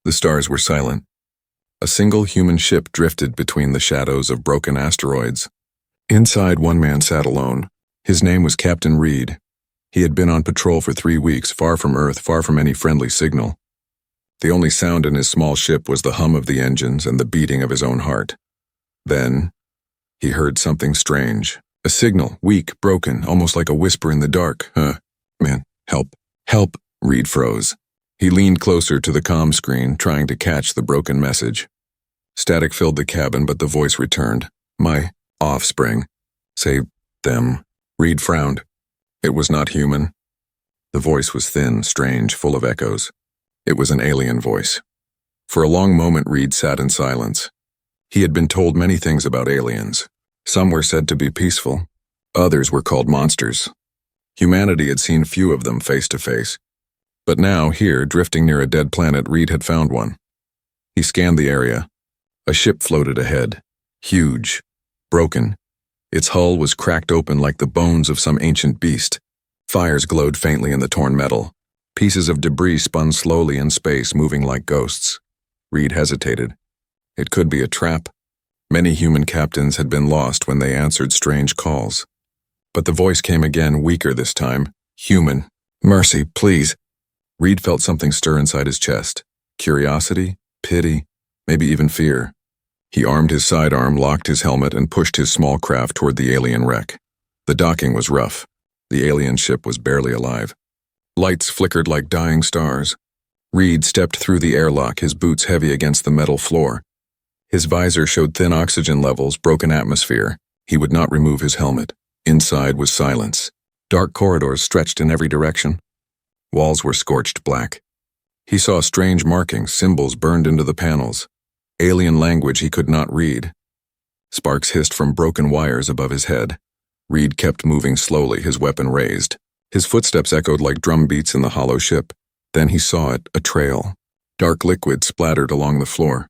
The stars were silent. A single human ship drifted between the shadows of broken asteroids. Inside, one man sat alone. His name was Captain Reed. He had been on patrol for 3 weeks, far from Earth, far from any friendly signal. The only sound in his small ship was the hum of the engines and the beating of his own heart. Then, he heard something strange. A signal, weak, broken, almost like a whisper in the dark. Man, help, help, Reed froze. He leaned closer to the comm screen, trying to catch the broken message. Static filled the cabin, but the voice returned. My offspring. Say, them. Reed frowned. It was not human. The voice was thin, strange, full of echoes. It was an alien voice. For a long moment, Reed sat in silence. He had been told many things about aliens. Some were said to be peaceful. Others were called monsters. Humanity had seen few of them face to face. But now, here, drifting near a dead planet, Reed had found one. He scanned the area. A ship floated ahead. Huge. Broken. Its hull was cracked open like the bones of some ancient beast. Fires glowed faintly in the torn metal. Pieces of debris spun slowly in space, moving like ghosts. Reed hesitated. It could be a trap. Many human captains had been lost when they answered strange calls. But the voice came again, weaker this time. Human. Mercy, please. Reed felt something stir inside his chest. Curiosity, pity, maybe even fear. He armed his sidearm, locked his helmet, and pushed his small craft toward the alien wreck. The docking was rough. The alien ship was barely alive. Lights flickered like dying stars. Reed stepped through the airlock, his boots heavy against the metal floor. His visor showed thin oxygen levels, broken atmosphere. He would not remove his helmet. Inside was silence. Dark corridors stretched in every direction. Walls were scorched black. He saw strange markings, symbols burned into the panels. Alien language he could not read. Sparks hissed from broken wires above his head. Reed kept moving slowly, his weapon raised. His footsteps echoed like drum beats in the hollow ship. Then he saw it, a trail. Dark liquid splattered along the floor.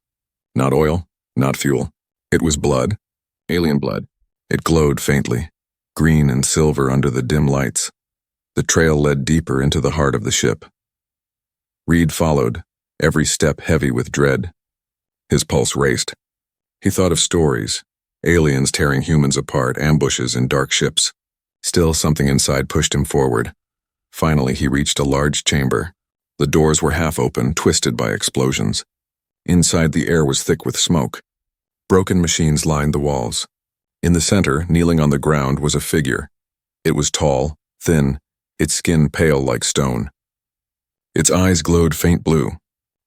Not oil, not fuel. It was blood. Alien blood. It glowed faintly, green and silver under the dim lights. The trail led deeper into the heart of the ship. Reed followed, every step heavy with dread. His pulse raced. He thought of stories, aliens tearing humans apart, ambushes in dark ships. Still, something inside pushed him forward. Finally, he reached a large chamber. The doors were half open, twisted by explosions. Inside, the air was thick with smoke. Broken machines lined the walls. In the center, kneeling on the ground, was a figure. It was tall, thin, its skin pale like stone. Its eyes glowed faint blue.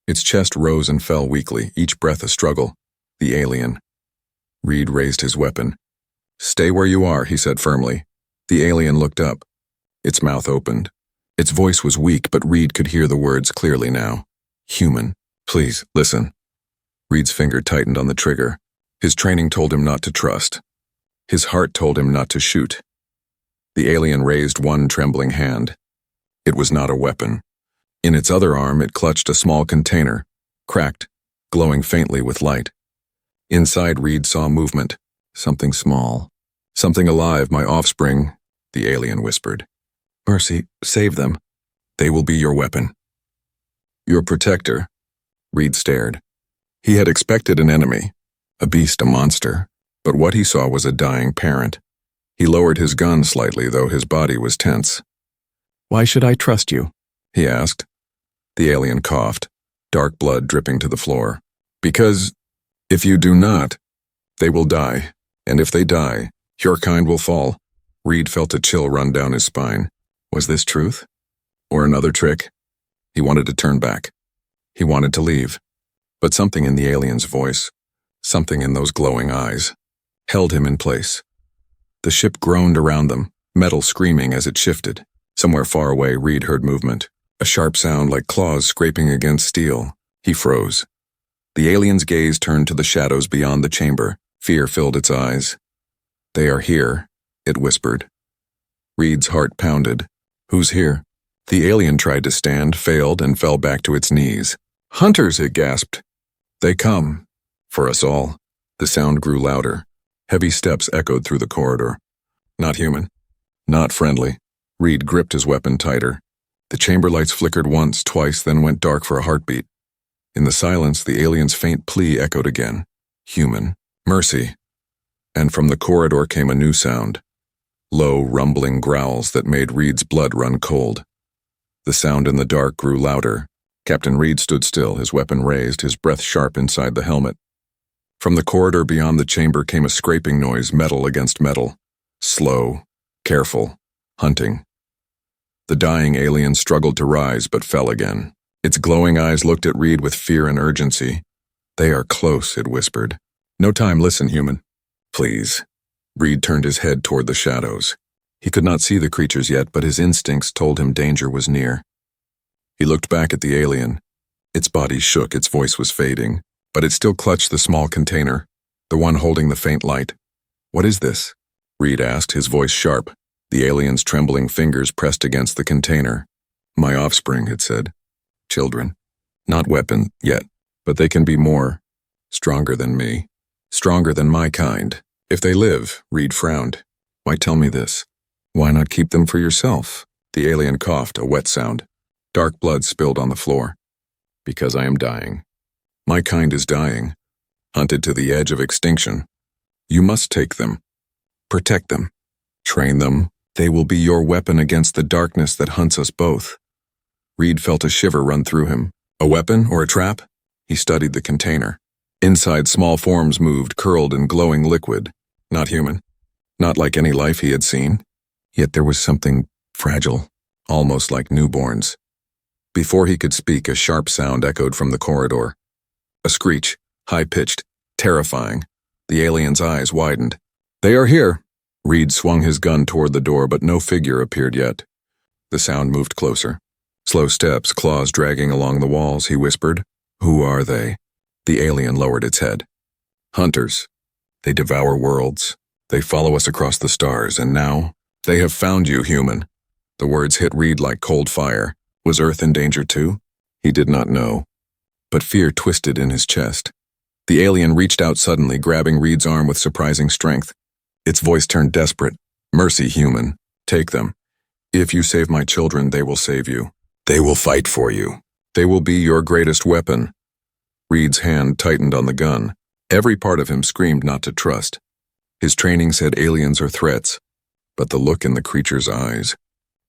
Its chest rose and fell weakly, each breath a struggle. The alien. Reed raised his weapon. "Stay where you are," he said firmly. The alien looked up. Its mouth opened. Its voice was weak, but Reed could hear the words clearly now. "Human, please, listen." Reed's finger tightened on the trigger. His training told him not to trust. His heart told him not to shoot. The alien raised one trembling hand. It was not a weapon. In its other arm, it clutched a small container, cracked, glowing faintly with light. Inside, Reed saw movement. Something small. "Something alive, my offspring," the alien whispered. "Mercy, save them. They will be your weapon." "Your protector." Reed stared. He had expected an enemy, a beast, a monster, but what he saw was a dying parent. He lowered his gun slightly, though his body was tense. "Why should I trust you?" he asked. The alien coughed, dark blood dripping to the floor. "Because if you do not, they will die, and if they die, your kind will fall." Reed felt a chill run down his spine. Was this truth? Or another trick? He wanted to turn back. He wanted to leave. But something in the alien's voice, something in those glowing eyes, held him in place. The ship groaned around them, metal screaming as it shifted. Somewhere far away, Reed heard movement. A sharp sound like claws scraping against steel. He froze. The alien's gaze turned to the shadows beyond the chamber. Fear filled its eyes. "They are here," it whispered. Reed's heart pounded. "Who's here?" The alien tried to stand, failed, and fell back to its knees. "Hunters," it gasped. "They come. For us all." The sound grew louder. Heavy steps echoed through the corridor. Not human. Not friendly. Reed gripped his weapon tighter. The chamber lights flickered once, twice, then went dark for a heartbeat. In the silence, the alien's faint plea echoed again. Human. Mercy. And from the corridor came a new sound. Low, rumbling growls that made Reed's blood run cold. The sound in the dark grew louder. Captain Reed stood still, his weapon raised, his breath sharp inside the helmet. From the corridor beyond the chamber came a scraping noise, metal against metal. Slow, careful, hunting. The dying alien struggled to rise, but fell again. Its glowing eyes looked at Reed with fear and urgency. "They are close," it whispered. "No time, listen, human. Please." Reed turned his head toward the shadows. He could not see the creatures yet, but his instincts told him danger was near. He looked back at the alien. Its body shook, its voice was fading, but it still clutched the small container, the one holding the faint light. "What is this?" Reed asked, his voice sharp. The alien's trembling fingers pressed against the container. "My offspring," it said. "Children. Not weapon, yet, but they can be more. Stronger than me. Stronger than my kind. If they live," Reed frowned. "Why tell me this? Why not keep them for yourself?" The alien coughed, a wet sound. Dark blood spilled on the floor. "Because I am dying. My kind is dying. Hunted to the edge of extinction. You must take them. Protect them. Train them. They will be your weapon against the darkness that hunts us both." Reed felt a shiver run through him. A weapon or a trap? He studied the container. Inside, small forms moved, curled in glowing liquid. Not human. Not like any life he had seen. Yet there was something fragile, almost like newborns. Before he could speak, a sharp sound echoed from the corridor. A screech, high-pitched, terrifying. The alien's eyes widened. "They are here!" Reed swung his gun toward the door, but no figure appeared yet. The sound moved closer. Slow steps, claws dragging along the walls, he whispered. "Who are they?" The alien lowered its head. "Hunters. They devour worlds. They follow us across the stars, and now, they have found you, human." The words hit Reed like cold fire. Was Earth in danger too? He did not know. But fear twisted in his chest. The alien reached out suddenly, grabbing Reed's arm with surprising strength. Its voice turned desperate. "Mercy, human. Take them. If you save my children, they will save you. They will fight for you. They will be your greatest weapon." Reed's hand tightened on the gun. Every part of him screamed not to trust. His training said aliens are threats, but the look in the creature's eyes.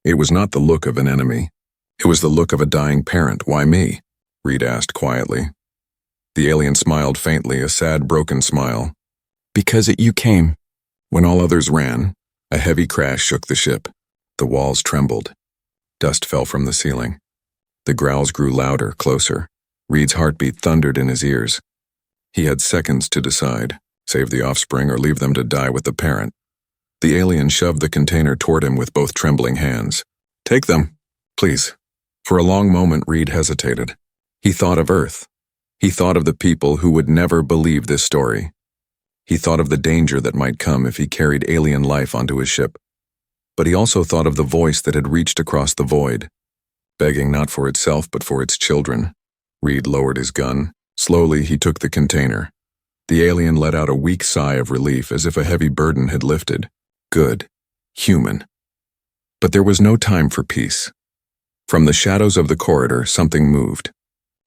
It was not the look of an enemy. It was the look of a dying parent. "Why me?" Reed asked quietly. The alien smiled faintly, a sad, broken smile. "Because you came." When all others ran, a heavy crash shook the ship. The walls trembled. Dust fell from the ceiling. The growls grew louder, closer. Reed's heartbeat thundered in his ears. He had seconds to decide, save the offspring or leave them to die with the parent. The alien shoved the container toward him with both trembling hands. "Take them, please." For a long moment, Reed hesitated. He thought of Earth. He thought of the people who would never believe this story. He thought of the danger that might come if he carried alien life onto his ship. But he also thought of the voice that had reached across the void, begging not for itself but for its children. Reed lowered his gun. Slowly, he took the container. The alien let out a weak sigh of relief, as if a heavy burden had lifted. Good. Human. But there was no time for peace. From the shadows of the corridor, something moved.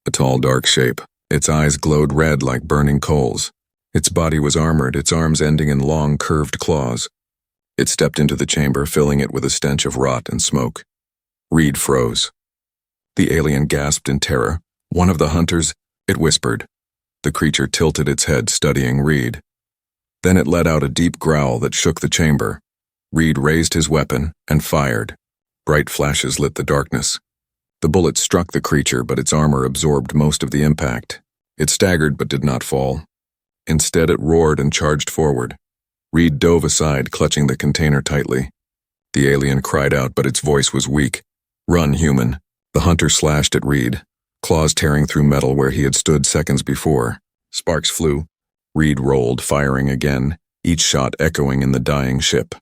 A tall, dark shape. Its eyes glowed red like burning coals. Its body was armored, its arms ending in long, curved claws. It stepped into the chamber, filling it with a stench of rot and smoke. Reed froze. The alien gasped in terror. "One of the hunters," it whispered. The creature tilted its head, studying Reed. Then it let out a deep growl that shook the chamber. Reed raised his weapon and fired. Bright flashes lit the darkness. The bullet struck the creature, but its armor absorbed most of the impact. It staggered but did not fall. Instead, it roared and charged forward. Reed dove aside, clutching the container tightly. The alien cried out, but its voice was weak. "Run, human." The hunter slashed at Reed, claws tearing through metal where he had stood seconds before. Sparks flew. Reed rolled, firing again, each shot echoing in the dying ship.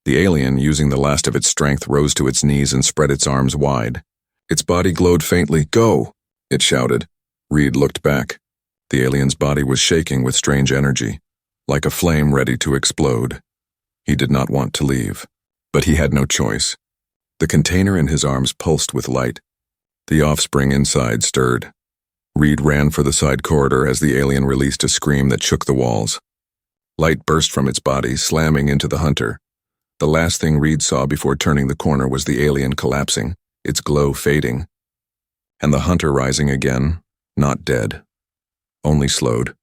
The alien, using the last of its strength, rose to its knees and spread its arms wide. Its body glowed faintly. "Go!" it shouted. Reed looked back. The alien's body was shaking with strange energy, like a flame ready to explode. He did not want to leave, but he had no choice. The container in his arms pulsed with light. The offspring inside stirred. Reed ran for the side corridor as the alien released a scream that shook the walls. Light burst from its body, slamming into the hunter. The last thing Reed saw before turning the corner was the alien collapsing, its glow fading. And the hunter rising again, not dead, only slowed.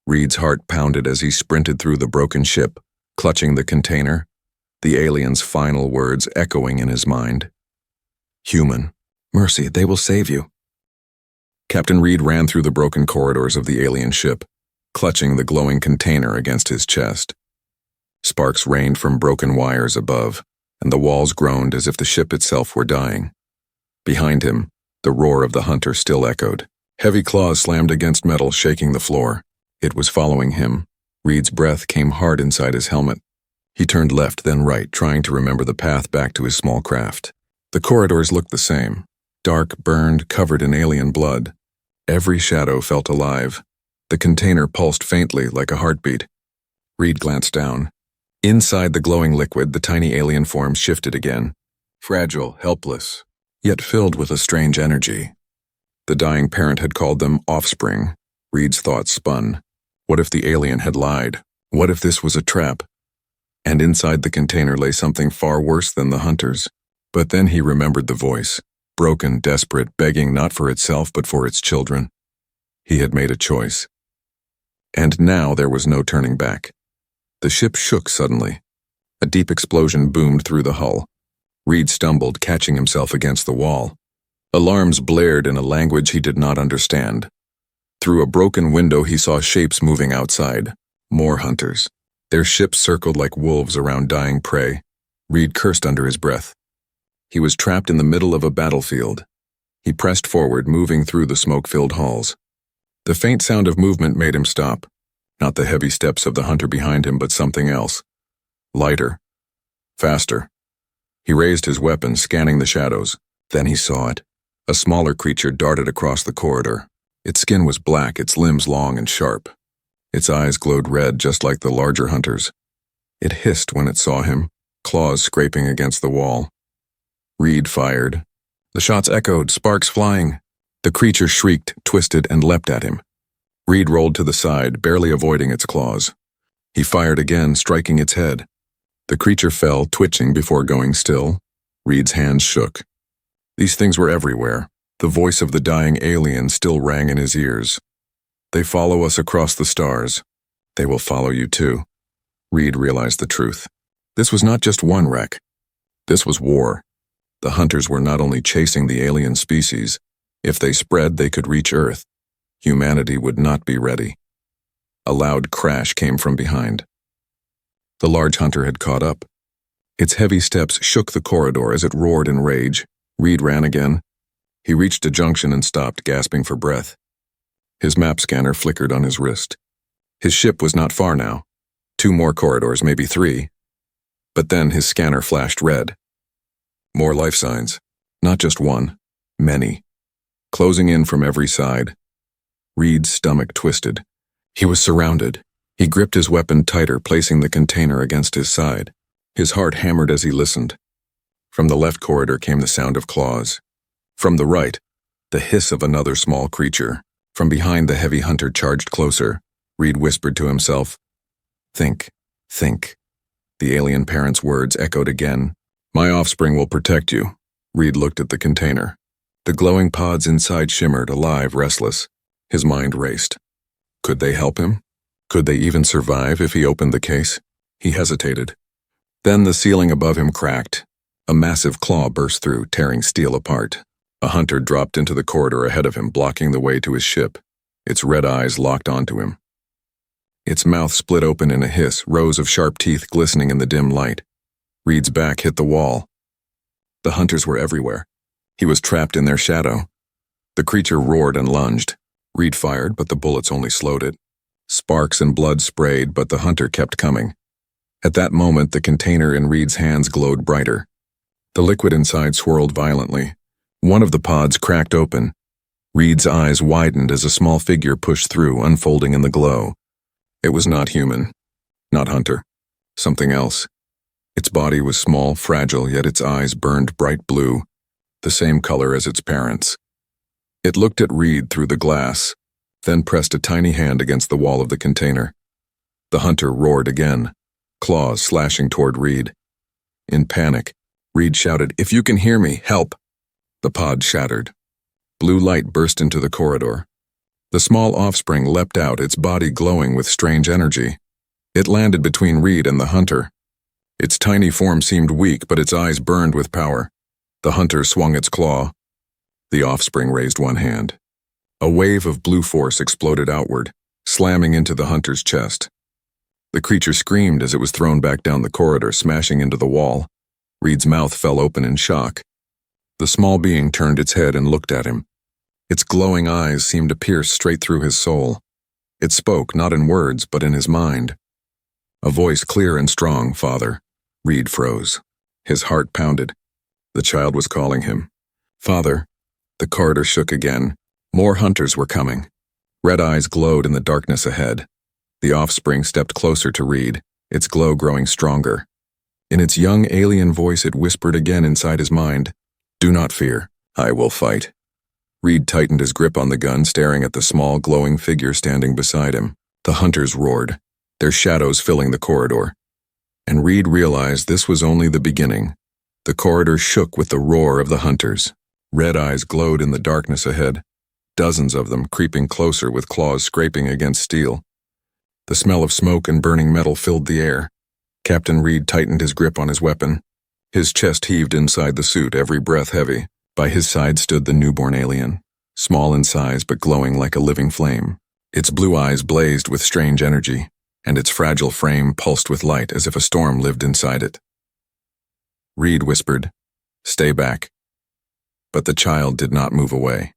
Reed's heart pounded as he sprinted through the broken ship, clutching the container, the alien's final words echoing in his mind. "Human, mercy, they will save you." Captain Reed ran through the broken corridors of the alien ship, clutching the glowing container against his chest. Sparks rained from broken wires above, and the walls groaned as if the ship itself were dying. Behind him, the roar of the hunter still echoed. Heavy claws slammed against metal, shaking the floor. It was following him. Reed's breath came hard inside his helmet. He turned left, then right, trying to remember the path back to his small craft. The corridors looked the same. Dark, burned, covered in alien blood. Every shadow felt alive. The container pulsed faintly like a heartbeat. Reed glanced down. Inside the glowing liquid, the tiny alien form shifted again. Fragile, helpless, yet filled with a strange energy. The dying parent had called them Offspring. Reed's thoughts spun. What if the alien had lied? What if this was a trap? And inside the container lay something far worse than the hunters. But then he remembered the voice, broken, desperate, begging not for itself but for its children. He had made a choice. And now there was no turning back. The ship shook suddenly. A deep explosion boomed through the hull. Reed stumbled, catching himself against the wall. Alarms blared in a language he did not understand. Through a broken window he saw shapes moving outside. More hunters. Their ship circled like wolves around dying prey. Reed cursed under his breath. He was trapped in the middle of a battlefield. He pressed forward, moving through the smoke-filled halls. The faint sound of movement made him stop. Not the heavy steps of the hunter behind him, but something else. Lighter. Faster. He raised his weapon, scanning the shadows. Then he saw it. A smaller creature darted across the corridor. Its skin was black, its limbs long and sharp. Its eyes glowed red, just like the larger hunters. It hissed when it saw him, claws scraping against the wall. Reed fired. The shots echoed, sparks flying. The creature shrieked, twisted, and leapt at him. Reed rolled to the side, barely avoiding its claws. He fired again, striking its head. The creature fell, twitching before going still. Reed's hands shook. These things were everywhere. The voice of the dying alien still rang in his ears. They follow us across the stars. They will follow you too. Reed realized the truth. This was not just one wreck. This was war. The hunters were not only chasing the alien species. If they spread, they could reach Earth. Humanity would not be ready. A loud crash came from behind. The large hunter had caught up. Its heavy steps shook the corridor as it roared in rage. Reed ran again. He reached a junction and stopped, gasping for breath. His map scanner flickered on his wrist. His ship was not far now. 2 more corridors, maybe 3. But then his scanner flashed red. More life signs. Not just one. Many. Closing in from every side. Reed's stomach twisted. He was surrounded. He gripped his weapon tighter, placing the container against his side. His heart hammered as he listened. From the left corridor came the sound of claws. From the right, the hiss of another small creature. From behind, the heavy hunter charged closer. Reed whispered to himself, "Think, think." The alien parent's words echoed again. "My offspring will protect you." Reed looked at the container. The glowing pods inside shimmered, alive, restless. His mind raced. Could they help him? Could they even survive if he opened the case? He hesitated. Then the ceiling above him cracked. A massive claw burst through, tearing steel apart. A hunter dropped into the corridor ahead of him, blocking the way to his ship. Its red eyes locked onto him. Its mouth split open in a hiss, rows of sharp teeth glistening in the dim light. Reed's back hit the wall. The hunters were everywhere. He was trapped in their shadow. The creature roared and lunged. Reed fired, but the bullets only slowed it. Sparks and blood sprayed, but the hunter kept coming. At that moment, the container in Reed's hands glowed brighter. The liquid inside swirled violently. One of the pods cracked open. Reed's eyes widened as a small figure pushed through, unfolding in the glow. It was not human, not hunter, something else. Its body was small, fragile, yet its eyes burned bright blue, the same color as its parents'. It looked at Reed through the glass, then pressed a tiny hand against the wall of the container. The hunter roared again, claws slashing toward Reed. In panic, Reed shouted, "If you can hear me, help!" The pod shattered. Blue light burst into the corridor. The small offspring leapt out, its body glowing with strange energy. It landed between Reed and the hunter. Its tiny form seemed weak, but its eyes burned with power. The hunter swung its claw. The offspring raised one hand. A wave of blue force exploded outward, slamming into the hunter's chest. The creature screamed as it was thrown back down the corridor, smashing into the wall. Reed's mouth fell open in shock. The small being turned its head and looked at him. Its glowing eyes seemed to pierce straight through his soul. It spoke, not in words, but in his mind. A voice clear and strong, "Father." Reed froze. His heart pounded. The child was calling him. "Father." The corridor shook again. More hunters were coming. Red eyes glowed in the darkness ahead. The offspring stepped closer to Reed, its glow growing stronger. In its young alien voice it whispered again inside his mind, "Do not fear, I will fight." Reed tightened his grip on the gun, staring at the small, glowing figure standing beside him. The hunters roared, their shadows filling the corridor. And Reed realized this was only the beginning. The corridor shook with the roar of the hunters. Red eyes glowed in the darkness ahead, dozens of them creeping closer with claws scraping against steel. The smell of smoke and burning metal filled the air. Captain Reed tightened his grip on his weapon. His chest heaved inside the suit, every breath heavy. By his side stood the newborn alien, small in size but glowing like a living flame. Its blue eyes blazed with strange energy, and its fragile frame pulsed with light as if a storm lived inside it. Reed whispered, "Stay back." But the child did not move away.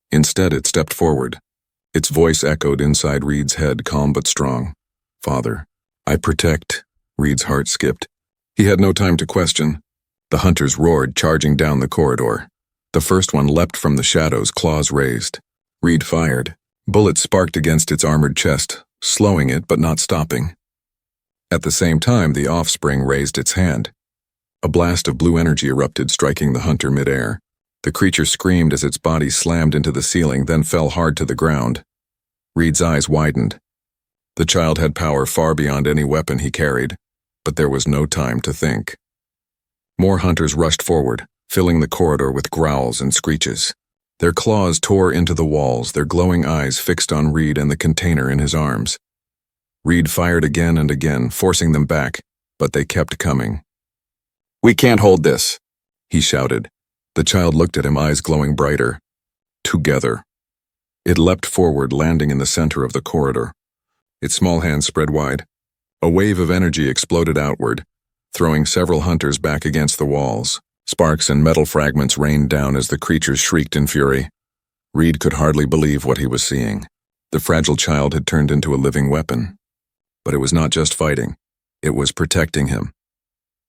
Instead, it stepped forward. Its voice echoed inside Reed's head, calm but strong. "Father, I protect." Reed's heart skipped. He had no time to question. The hunters roared, charging down the corridor. The first one leapt from the shadows, claws raised. Reed fired. Bullets sparked against its armored chest, slowing it but not stopping. At the same time, the offspring raised its hand. A blast of blue energy erupted, striking the hunter midair. The creature screamed as its body slammed into the ceiling, then fell hard to the ground. Reed's eyes widened. The child had power far beyond any weapon he carried, but there was no time to think. More hunters rushed forward, filling the corridor with growls and screeches. Their claws tore into the walls, their glowing eyes fixed on Reed and the container in his arms. Reed fired again and again, forcing them back, but they kept coming. "We can't hold this," he shouted. The child looked at him, eyes glowing brighter. "Together." It leapt forward, landing in the center of the corridor. Its small hands spread wide. A wave of energy exploded outward, throwing several hunters back against the walls. Sparks and metal fragments rained down as the creatures shrieked in fury. Reed could hardly believe what he was seeing. The fragile child had turned into a living weapon. But it was not just fighting. It was protecting him.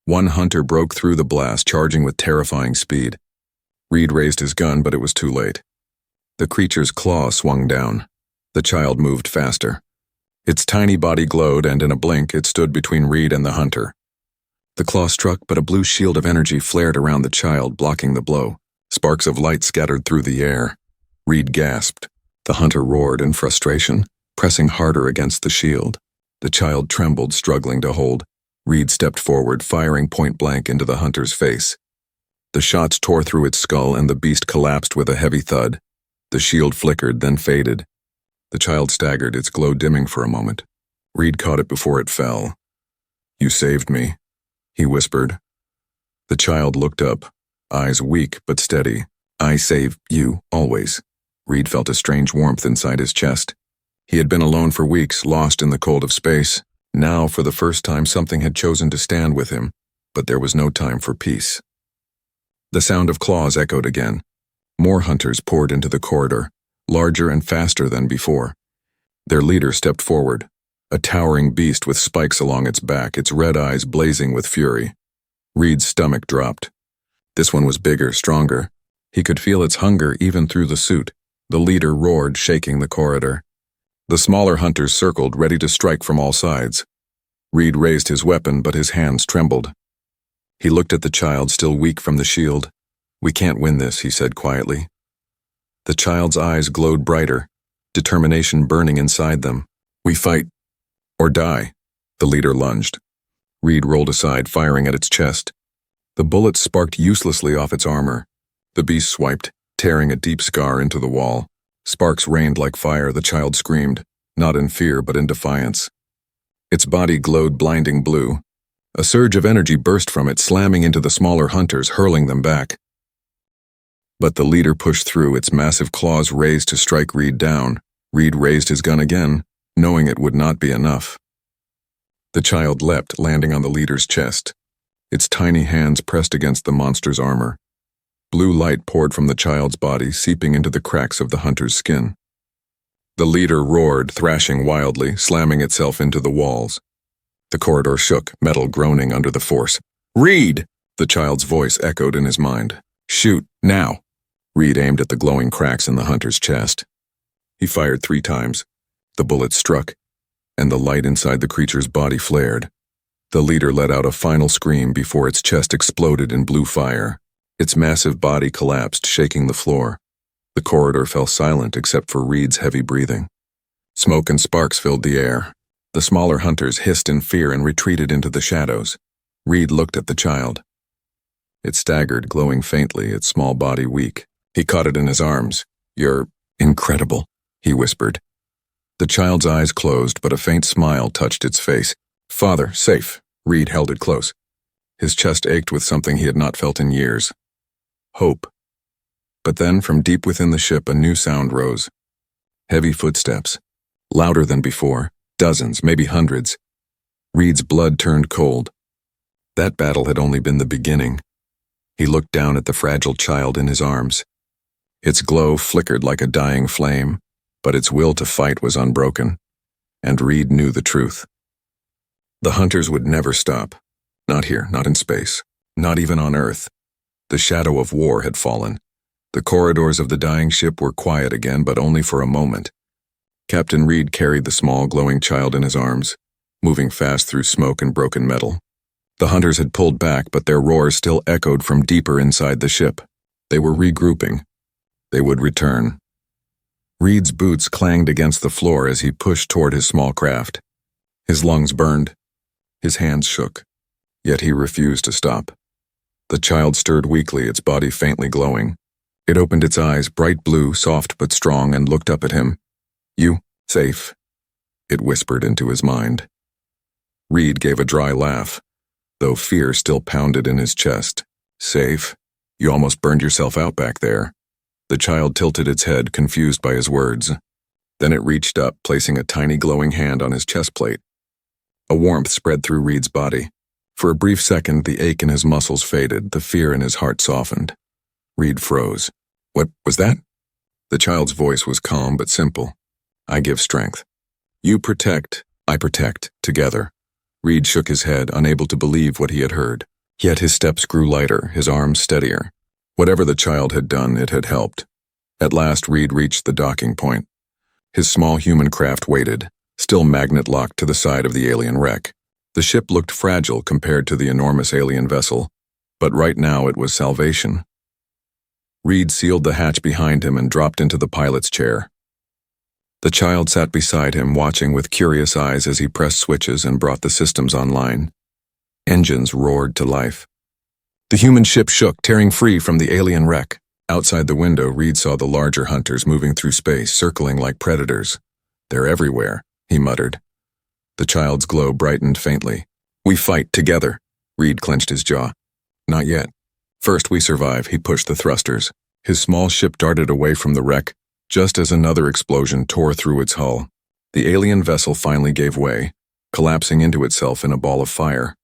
One hunter broke through the blast, charging with terrifying speed. Reed raised his gun, but it was too late. The creature's claw swung down. The child moved faster. Its tiny body glowed, and in a blink, it stood between Reed and the hunter. The claw struck, but a blue shield of energy flared around the child, blocking the blow. Sparks of light scattered through the air. Reed gasped. The hunter roared in frustration, pressing harder against the shield. The child trembled, struggling to hold. Reed stepped forward, firing point blank into the hunter's face. The shots tore through its skull, and the beast collapsed with a heavy thud. The shield flickered, then faded. The child staggered, its glow dimming for a moment. Reed caught it before it fell. "You saved me," he whispered. The child looked up, eyes weak but steady. "I save you, always." Reed felt a strange warmth inside his chest. He had been alone for weeks, lost in the cold of space. Now, for the first time, something had chosen to stand with him, but there was no time for peace. The sound of claws echoed again. More hunters poured into the corridor, larger and faster than before. Their leader stepped forward, a towering beast with spikes along its back, its red eyes blazing with fury. Reed's stomach dropped. This one was bigger, stronger. He could feel its hunger even through the suit. The leader roared, shaking the corridor. The smaller hunters circled, ready to strike from all sides. Reed raised his weapon, but his hands trembled. He looked at the child, still weak from the shield. "We can't win this," he said quietly. The child's eyes glowed brighter, determination burning inside them. "We fight, or die," the leader lunged. Reed rolled aside, firing at its chest. The bullet sparked uselessly off its armor. The beast swiped, tearing a deep scar into the wall. Sparks rained like fire. The child screamed, not in fear but in defiance. Its body glowed blinding blue. A surge of energy burst from it, slamming into the smaller hunters, hurling them back. But the leader pushed through, its massive claws raised to strike Reed down. Reed raised his gun again, knowing it would not be enough. The child leapt, landing on the leader's chest. Its tiny hands pressed against the monster's armor. Blue light poured from the child's body, seeping into the cracks of the hunter's skin. The leader roared, thrashing wildly, slamming itself into the walls. The corridor shook, metal groaning under the force. "Reed!" The child's voice echoed in his mind. "Shoot, now!" Reed aimed at the glowing cracks in the hunter's chest. He fired 3 times. The bullet struck, and the light inside the creature's body flared. The leader let out a final scream before its chest exploded in blue fire. Its massive body collapsed, shaking the floor. The corridor fell silent except for Reed's heavy breathing. Smoke and sparks filled the air. The smaller hunters hissed in fear and retreated into the shadows. Reed looked at the child. It staggered, glowing faintly, its small body weak. He caught it in his arms. "You're incredible," he whispered. The child's eyes closed, but a faint smile touched its face. "Father, safe." Reed held it close. His chest ached with something he had not felt in years. Hope. But then, from deep within the ship, a new sound rose. Heavy footsteps. Louder than before. Dozens, maybe hundreds. Reed's blood turned cold. That battle had only been the beginning. He looked down at the fragile child in his arms. Its glow flickered like a dying flame, but its will to fight was unbroken. And Reed knew the truth. The hunters would never stop. Not here, not in space, not even on Earth. The shadow of war had fallen. The corridors of the dying ship were quiet again, but only for a moment. Captain Reed carried the small, glowing child in his arms, moving fast through smoke and broken metal. The hunters had pulled back, but their roars still echoed from deeper inside the ship. They were regrouping. They would return. Reed's boots clanged against the floor as he pushed toward his small craft. His lungs burned. His hands shook. Yet he refused to stop. The child stirred weakly, its body faintly glowing. It opened its eyes, bright blue, soft but strong, and looked up at him. "You, safe," it whispered into his mind. Reed gave a dry laugh, though fear still pounded in his chest. "Safe? You almost burned yourself out back there." The child tilted its head, confused by his words. Then it reached up, placing a tiny glowing hand on his chest plate. A warmth spread through Reed's body. For a brief second, the ache in his muscles faded, the fear in his heart softened. Reed froze. "What was that?" The child's voice was calm but simple. "I give strength. You protect, I protect, together." Reed shook his head, unable to believe what he had heard. Yet his steps grew lighter, his arms steadier. Whatever the child had done, it had helped. At last, Reed reached the docking point. His small human craft waited, still magnet-locked to the side of the alien wreck. The ship looked fragile compared to the enormous alien vessel, but right now it was salvation. Reed sealed the hatch behind him and dropped into the pilot's chair. The child sat beside him, watching with curious eyes as he pressed switches and brought the systems online. Engines roared to life. The human ship shook, tearing free from the alien wreck. Outside the window, Reed saw the larger hunters moving through space, circling like predators. "They're everywhere," he muttered. The child's glow brightened faintly. "We fight together." Reed clenched his jaw. "Not yet. First we survive." He pushed the thrusters. His small ship darted away from the wreck, just as another explosion tore through its hull. The alien vessel finally gave way, collapsing into itself in a ball of fire.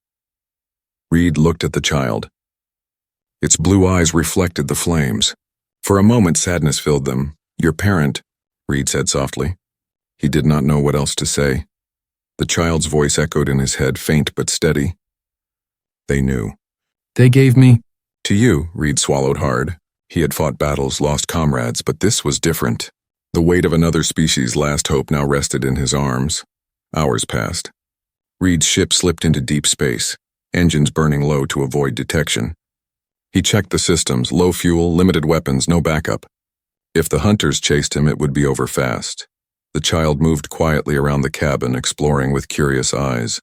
Reed looked at the child. Its blue eyes reflected the flames. For a moment, sadness filled them. "Your parent," Reed said softly. He did not know what else to say. The child's voice echoed in his head, faint but steady. "They knew." "They gave me—" "To you," Reed swallowed hard. He had fought battles, lost comrades, but this was different. The weight of another species' last hope now rested in his arms. Hours passed. Reed's ship slipped into deep space, engines burning low to avoid detection. He checked the systems, low fuel, limited weapons, no backup. If the hunters chased him, it would be over fast. The child moved quietly around the cabin, exploring with curious eyes.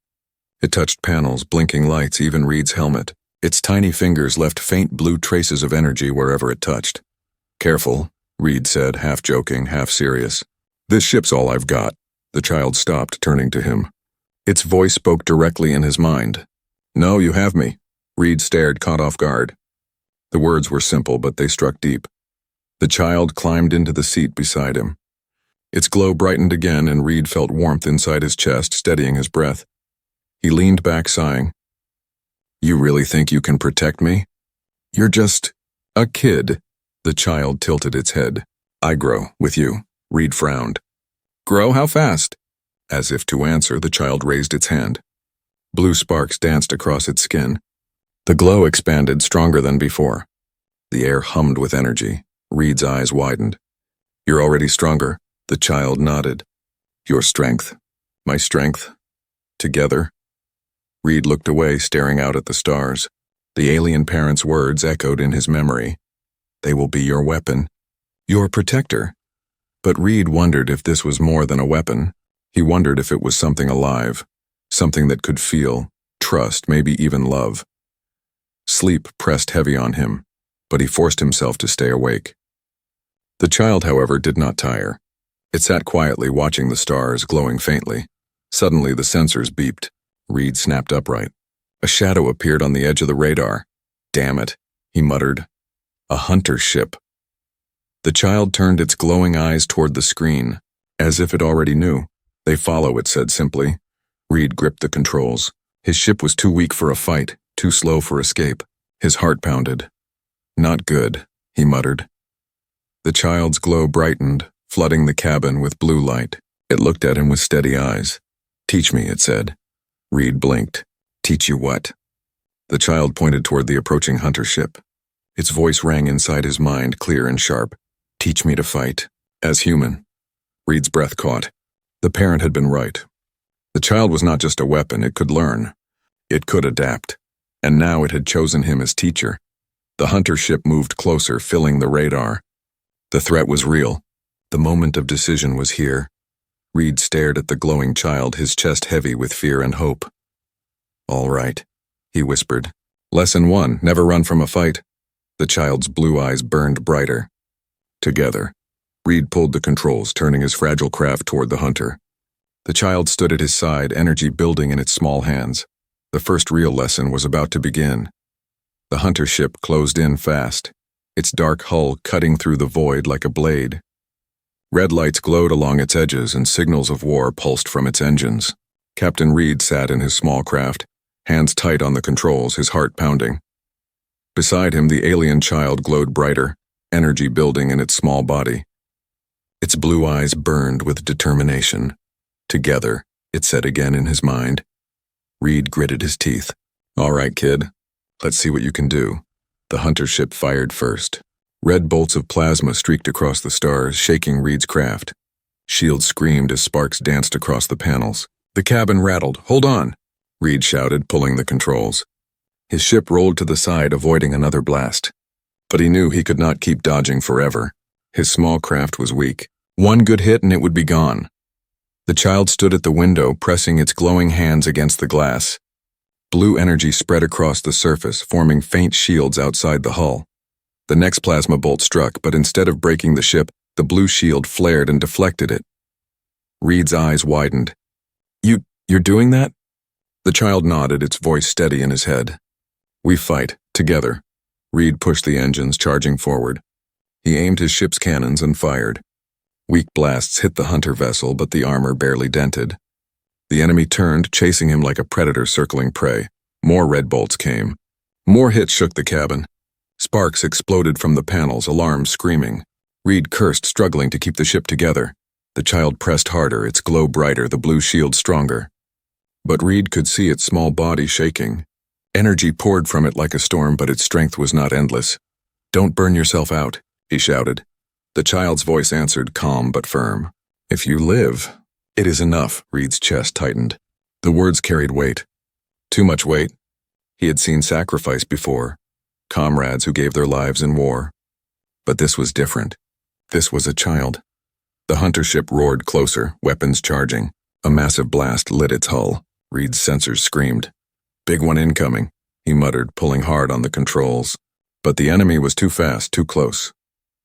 It touched panels, blinking lights, even Reed's helmet. Its tiny fingers left faint blue traces of energy wherever it touched. "Careful," Reed said, half joking, half serious. "This ship's all I've got." The child stopped, turning to him. Its voice spoke directly in his mind. "No, you have me." Reed stared, caught off guard. The words were simple, but they struck deep. The child climbed into the seat beside him. Its glow brightened again, and Reed felt warmth inside his chest, steadying his breath. He leaned back, sighing. "You really think you can protect me? You're just a kid." The child tilted its head. "I grow with you." Reed frowned. "Grow? How fast?" As if to answer, the child raised its hand. Blue sparks danced across its skin. The glow expanded, stronger than before. The air hummed with energy. Reed's eyes widened. "You're already stronger." The child nodded. "Your strength. My strength. Together." Reed looked away, staring out at the stars. The alien parent's words echoed in his memory. "They will be your weapon. Your protector." But Reed wondered if this was more than a weapon. He wondered if it was something alive, something that could feel, trust, maybe even love. Sleep pressed heavy on him, but he forced himself to stay awake. The child, however, did not tire. It sat quietly, watching the stars, glowing faintly. Suddenly, the sensors beeped. Reed snapped upright. A shadow appeared on the edge of the radar. "Damn it," he muttered. "A hunter ship." The child turned its glowing eyes toward the screen, as if it already knew. "They follow," it said simply. Reed gripped the controls. His ship was too weak for a fight, too slow for escape. His heart pounded. "Not good," he muttered. The child's glow brightened, flooding the cabin with blue light. It looked at him with steady eyes. "Teach me," it said. Reed blinked. "Teach you what?" The child pointed toward the approaching hunter ship. Its voice rang inside his mind, clear and sharp. "Teach me to fight. As human." Reed's breath caught. The parent had been right. The child was not just a weapon, it could learn. It could adapt. And now it had chosen him as teacher. The hunter ship moved closer, filling the radar. The threat was real. The moment of decision was here. Reed stared at the glowing child, his chest heavy with fear and hope. "All right," he whispered. "Lesson 1, never run from a fight." The child's blue eyes burned brighter. Together. Reed pulled the controls, turning his fragile craft toward the hunter. The child stood at his side, energy building in its small hands. The first real lesson was about to begin. The hunter ship closed in fast, its dark hull cutting through the void like a blade. Red lights glowed along its edges, and signals of war pulsed from its engines. Captain Reed sat in his small craft, hands tight on the controls, his heart pounding. Beside him, the alien child glowed brighter, energy building in its small body. Its blue eyes burned with determination. "Together," it said again in his mind. Reed gritted his teeth. "All right, kid. Let's see what you can do." The hunter ship fired first. Red bolts of plasma streaked across the stars, shaking Reed's craft. Shields screamed as sparks danced across the panels. The cabin rattled. "Hold on!" Reed shouted, pulling the controls. His ship rolled to the side, avoiding another blast. But he knew he could not keep dodging forever. His small craft was weak. One good hit and it would be gone. The child stood at the window, pressing its glowing hands against the glass. Blue energy spread across the surface, forming faint shields outside the hull. The next plasma bolt struck, but instead of breaking the ship, the blue shield flared and deflected it. Reed's eyes widened. You're doing that?" The child nodded, its voice steady in his head. "We fight, together." Reed pushed the engines, charging forward. He aimed his ship's cannons and fired. Weak blasts hit the hunter vessel, but the armor barely dented. The enemy turned, chasing him like a predator circling prey. More red bolts came. More hits shook the cabin. Sparks exploded from the panels, alarms screaming. Reed cursed, struggling to keep the ship together. The child pressed harder, its glow brighter, the blue shield stronger. But Reed could see its small body shaking. Energy poured from it like a storm, but its strength was not endless. "Don't burn yourself out," he shouted. The child's voice answered, calm but firm. "If you live, it is enough." Reed's chest tightened. The words carried weight. Too much weight. He had seen sacrifice before, comrades who gave their lives in war. But this was different. This was a child. The hunter ship roared closer, weapons charging. A massive blast lit its hull. Reed's sensors screamed. "Big one incoming," he muttered, pulling hard on the controls. But the enemy was too fast, too close.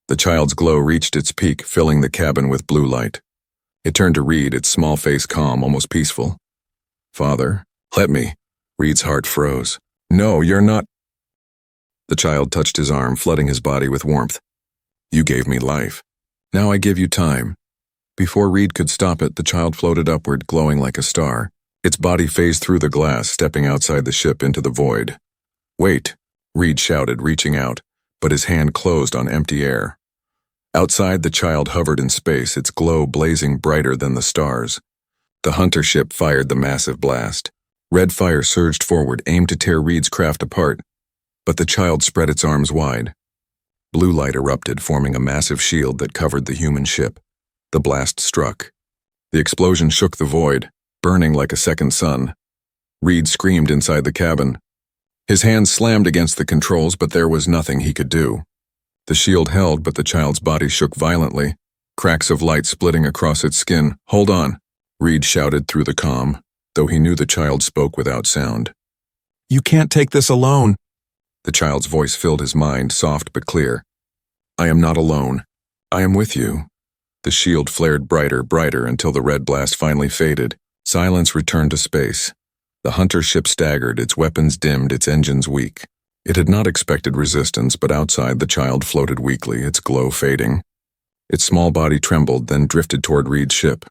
The child's glow reached its peak, filling the cabin with blue light. It turned to Reed, its small face calm, almost peaceful. "Father, let me." Reed's heart froze. "No, you're not." The child touched his arm, flooding his body with warmth. "You gave me life. Now I give you time." Before Reed could stop it, the child floated upward, glowing like a star. Its body phased through the glass, stepping outside the ship into the void. "Wait," Reed shouted, reaching out, but his hand closed on empty air. Outside, the child hovered in space, its glow blazing brighter than the stars. The hunter ship fired the massive blast. Red fire surged forward, aimed to tear Reed's craft apart, but the child spread its arms wide. Blue light erupted, forming a massive shield that covered the human ship. The blast struck. The explosion shook the void, burning like a second sun. Reed screamed inside the cabin. His hands slammed against the controls, but there was nothing he could do. The shield held, but the child's body shook violently, cracks of light splitting across its skin. "Hold on," Reed shouted through the comm, though he knew the child spoke without sound. "You can't take this alone." The child's voice filled his mind, soft but clear. "I am not alone. I am with you." The shield flared brighter until the red blast finally faded. Silence returned to space. The hunter ship staggered, its weapons dimmed, its engines weak. It had not expected resistance, but outside the child floated weakly, its glow fading. Its small body trembled, then drifted toward Reed's ship.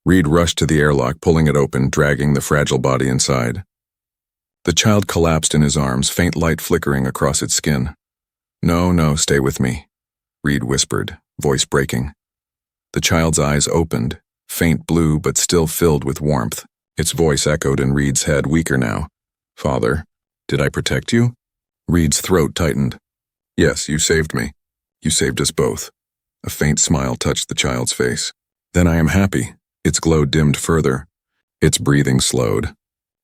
Reed rushed to the airlock, pulling it open, dragging the fragile body inside. The child collapsed in his arms, faint light flickering across its skin. No, stay with me," Reed whispered, voice breaking. The child's eyes opened, faint blue but still filled with warmth. Its voice echoed in Reed's head, weaker now. "Father, did I protect you?" Reed's throat tightened. "Yes, you saved me. You saved us both." A faint smile touched the child's face. "Then I am happy." Its glow dimmed further. Its breathing slowed.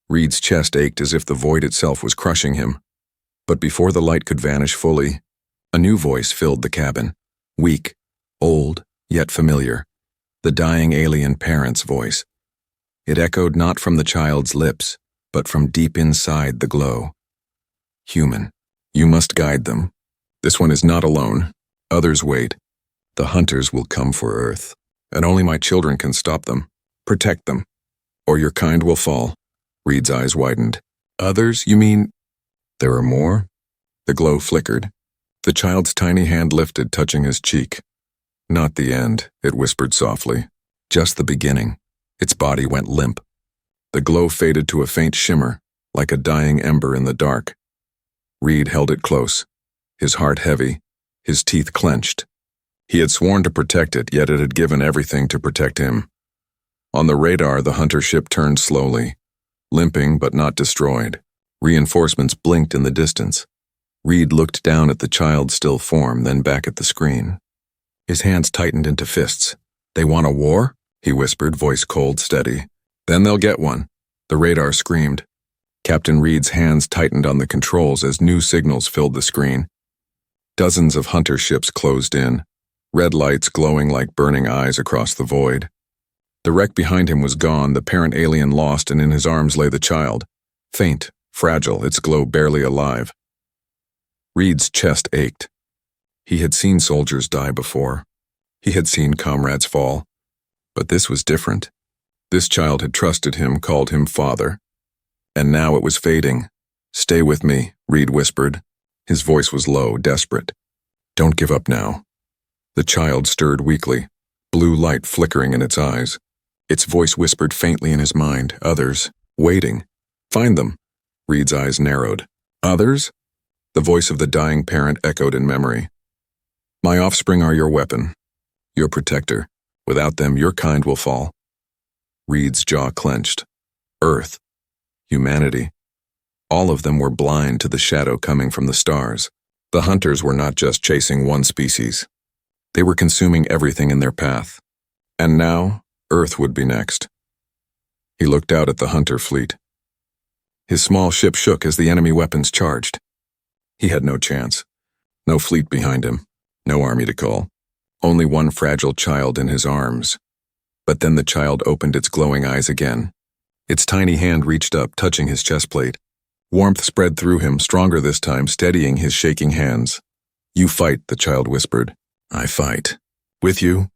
Reed's chest ached as if the void itself was crushing him. But before the light could vanish fully, a new voice filled the cabin. Weak, old, yet familiar. The dying alien parent's voice. It echoed not from the child's lips, but from deep inside the glow. "Human, you must guide them. This one is not alone. Others wait. The hunters will come for Earth, and only my children can stop them. Protect them, or your kind will fall." Reed's eyes widened. "Others, you mean?" "There are more?" The glow flickered. The child's tiny hand lifted, touching his cheek. "Not the end," it whispered softly. "Just the beginning." Its body went limp. The glow faded to a faint shimmer, like a dying ember in the dark. Reed held it close, his heart heavy, his teeth clenched. He had sworn to protect it, yet it had given everything to protect him. On the radar, the hunter ship turned slowly, limping but not destroyed. Reinforcements blinked in the distance. Reed looked down at the child's still form, then back at the screen. His hands tightened into fists. "They want a war?" he whispered, voice cold, steady. "Then they'll get one." The radar screamed. Captain Reed's hands tightened on the controls as new signals filled the screen. Dozens of hunter ships closed in, red lights glowing like burning eyes across the void. The wreck behind him was gone, the parent alien lost, and in his arms lay the child. Faint, fragile, its glow barely alive. Reed's chest ached. He had seen soldiers die before. He had seen comrades fall. But this was different. This child had trusted him, called him father. And now it was fading. "Stay with me," Reed whispered. His voice was low, desperate. "Don't give up now." The child stirred weakly, blue light flickering in its eyes. Its voice whispered faintly in his mind. "Others, waiting. Find them." Reed's eyes narrowed. "Others?" The voice of the dying parent echoed in memory. "My offspring are your weapon, your protector. Without them, your kind will fall." Reed's jaw clenched. Earth, humanity. All of them were blind to the shadow coming from the stars. The hunters were not just chasing one species. They were consuming everything in their path. And now, Earth would be next. He looked out at the hunter fleet. His small ship shook as the enemy weapons charged. He had no chance. No fleet behind him. No army to call. only one fragile child in his arms. But then the child opened its glowing eyes again. Its tiny hand reached up, touching his chest plate. Warmth spread through him, stronger this time, steadying his shaking hands. "You fight," the child whispered. "I fight." "With you?"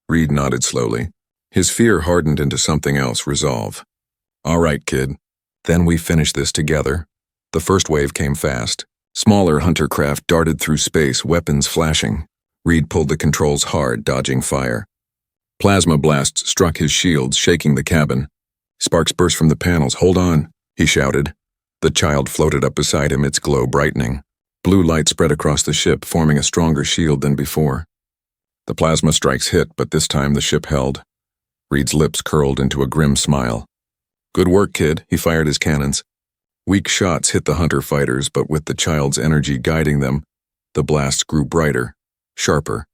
Reed nodded slowly. His fear hardened into something else, resolve. "All right, kid. Then we finish this together." The first wave came fast. Smaller hunter craft darted through space, weapons flashing. Reed pulled the controls hard, dodging fire. Plasma blasts struck his shields, shaking the cabin. Sparks burst from the panels. "Hold on," he shouted. The child floated up beside him, its glow brightening. Blue light spread across the ship, forming a stronger shield than before. The plasma strikes hit, but this time the ship held. Reed's lips curled into a grim smile. "Good work, kid," he fired his cannons. Weak shots hit the hunter fighters, but with the child's energy guiding them, the blasts grew brighter, sharper.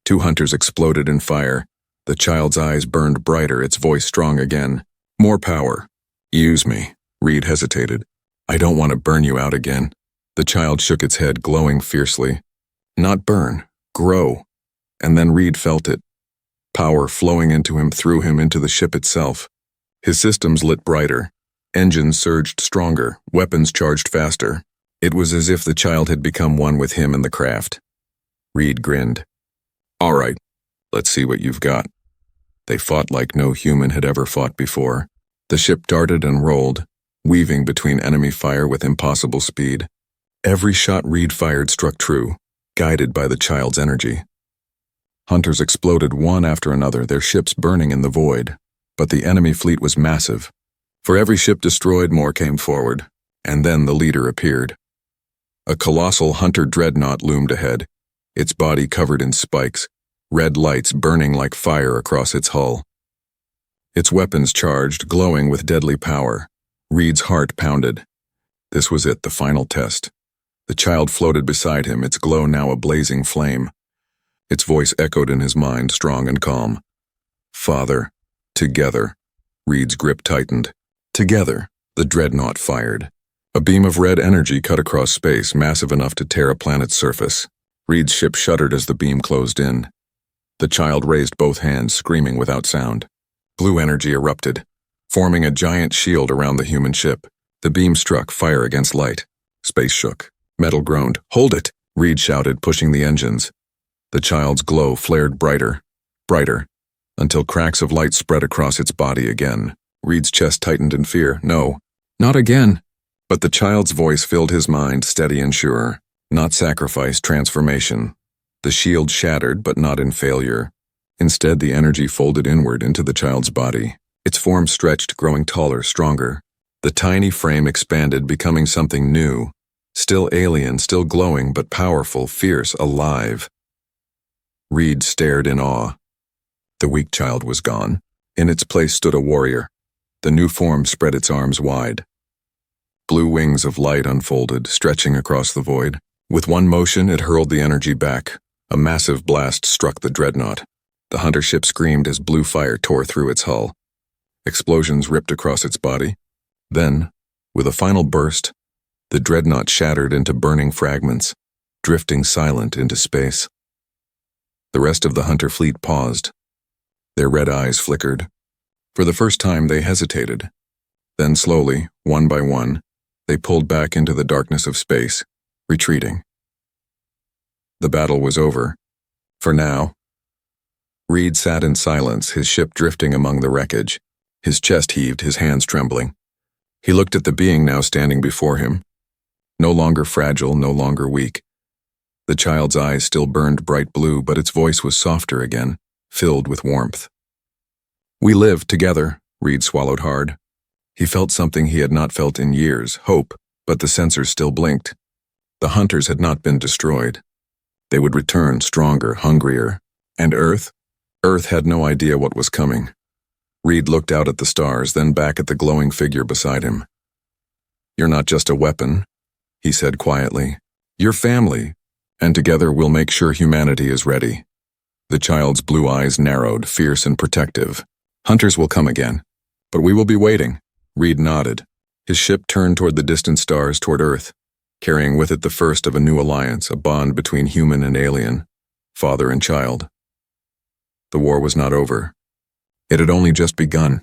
2 hunters exploded in fire. The child's eyes burned brighter, its voice strong again. "More power." "Use me." Reed hesitated. "I don't want to burn you out again." The child shook its head, glowing fiercely. "Not burn, grow." And then Reed felt it. Power flowing into him, through him, into the ship itself. His systems lit brighter. Engines surged stronger, weapons charged faster. It was as if the child had become one with him and the craft. Reed grinned. "All right, let's see what you've got." They fought like no human had ever fought before. The ship darted and rolled, weaving between enemy fire with impossible speed. Every shot Reed fired struck true, guided by the child's energy. Hunters exploded one after another, their ships burning in the void. But the enemy fleet was massive. For every ship destroyed, more came forward, and then the leader appeared. A colossal hunter dreadnought loomed ahead, its body covered in spikes, red lights burning like fire across its hull. Its weapons charged, glowing with deadly power. Reed's heart pounded. This was it, the final test. The child floated beside him, its glow now a blazing flame. Its voice echoed in his mind, strong and calm. "Father, together." Reed's grip tightened. Together, the dreadnought fired. A beam of red energy cut across space, massive enough to tear a planet's surface. Reed's ship shuddered as the beam closed in. The child raised both hands, screaming without sound. Blue energy erupted, forming a giant shield around the human ship. The beam struck, fire against light. Space shook. Metal groaned. "Hold it!" Reed shouted, pushing the engines. The child's glow flared brighter, brighter, until cracks of light spread across its body again. Reed's chest tightened in fear. No, not again. But the child's voice filled his mind, steady and sure. Not sacrifice, transformation. The shield shattered, but not in failure. Instead, the energy folded inward into the child's body. Its form stretched, growing taller, stronger. The tiny frame expanded, becoming something new. Still alien, still glowing, but powerful, fierce, alive. Reed stared in awe. The weak child was gone. In its place stood a warrior. The new form spread its arms wide. Blue wings of light unfolded, stretching across the void. With one motion, it hurled the energy back. A massive blast struck the dreadnought. The hunter ship screamed as blue fire tore through its hull. Explosions ripped across its body. Then, with a final burst, the dreadnought shattered into burning fragments, drifting silent into space. The rest of the hunter fleet paused. Their red eyes flickered. For the first time, they hesitated. Then slowly, one by one, they pulled back into the darkness of space, retreating. The battle was over. For now. Reed sat in silence, his ship drifting among the wreckage. His chest heaved, his hands trembling. He looked at the being now standing before him. No longer fragile, no longer weak. The child's eyes still burned bright blue, but its voice was softer again, filled with warmth. "We live together," Reed swallowed hard. He felt something he had not felt in years, hope, but the sensors still blinked. The hunters had not been destroyed. They would return stronger, hungrier. And Earth? Earth had no idea what was coming. Reed looked out at the stars, then back at the glowing figure beside him. "You're not just a weapon," he said quietly. "You're family, and together we'll make sure humanity is ready." The child's blue eyes narrowed, fierce and protective. "Hunters will come again, but we will be waiting." Reed nodded. His ship turned toward the distant stars, toward Earth, carrying with it the first of a new alliance, a bond between human and alien. father and child. The war was not over. It had only just begun.